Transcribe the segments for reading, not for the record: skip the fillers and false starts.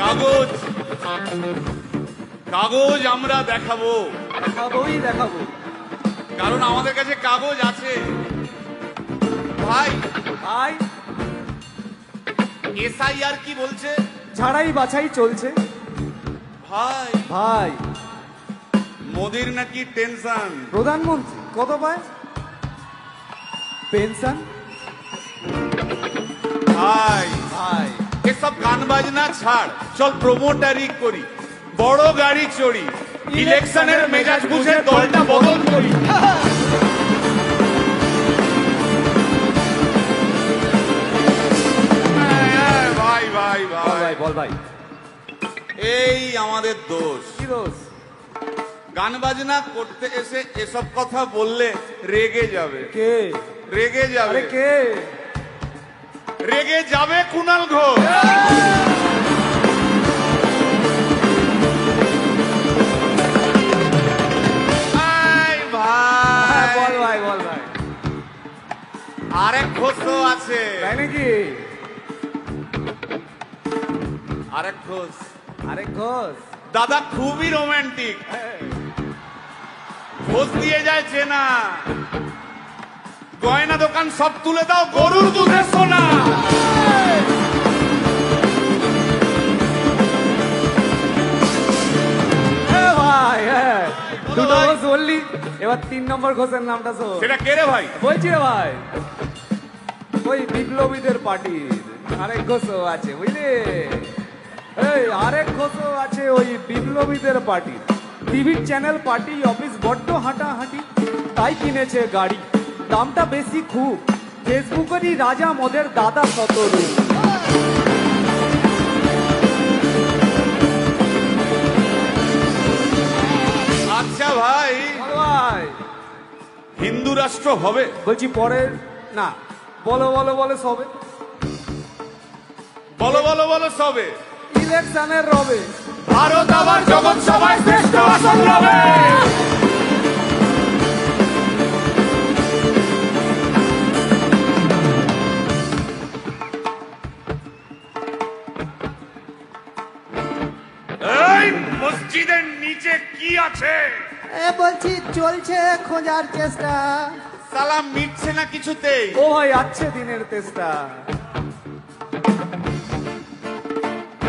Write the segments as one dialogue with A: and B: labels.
A: কাগজ কাগজ আমরা দেখাবো,
B: দেখাবো,
A: কারণ আমাদের কাছে কাগজ আছে। ভাই
B: ভাই
A: এসআইআর কি বলছে?
B: ছাড়াই বাছাই চলছে।
A: ভাই
B: ভাই
A: মোদির নাকি টেনশন।
B: প্রধানমন্ত্রী কত পায় পেনশন?
A: ভাই
B: ভাই
A: এসব গান বাজনা ছাড়, চল প্রমোটারি করি, বড় গাড়ি চড়ি, ইলেকশনের মেজাজ বুঝে দলটা বদল করি। ভাই ভাই ভাই
B: বল ভাই,
A: এই আমাদের দোষ।
B: কি দোষ?
A: গান বাজনা করতে এসে এসব কথা বললে রেগে যাবে।
B: কে
A: রেগে যাবে?
B: কে
A: রেগে যাবে? কুণাল ঘোষ।
B: বল ভাই, বল ভাই।
A: আরেক ঘোষ তো আছে।
B: তাই নাকি?
A: আরেক ঘোষ,
B: আরেক ঘোষ
A: দাদা খুবই রোমান্টিক, ঘোষ দিয়ে যায় চেনা, গয়না দোকান সব তুলে দাও, গরুর দুধের সোনা।
B: ভাই দুটো ঘোষ বললি, এবার 3 নম্বর ঘোষের নামটা শোন।
A: সেটা কে রে ভাই?
B: বলছি রে ভাই, ওই বিপ্লবীদের পার্টির আরেক ঘোষও আছে, বুঝলি? এই আরেক ঘোষও আছে ওই বিপ্লবীদের পার্টি। টিভির চ্যানেল, পার্টি অফিস বড্ড হাঁটাহাঁটি, তাই কিনেছে গাড়ি, দামটা বেশি খুব, ফেসবুকেরই রাজা মদের দাদা শতরূপ।
A: আচ্ছা ভাই,
B: ভাই
A: হিন্দু রাষ্ট্র হবে?
B: বলছি পরে না, বলো বলো বলো সবে,
A: বলো বলো বলো সবে,
B: ইলেকশনের রবে,
A: ভারত আবার জগৎ সভায় শ্রেষ্ঠ আসন রবে। এই মসজিদের নিচে কি আছে?
C: বলছি চলছে খোঁজার চেষ্টা।
A: সালাম মিটছে না কিছুতেই।
B: ও ভাই আছে দিনের তেষ্টা।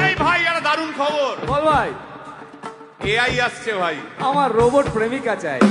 A: এই ভাই আর দারুণ খবর,
B: বল ভাই।
A: এআই আসছে ভাই।
B: আমার রোবট প্রেমিকা চাই।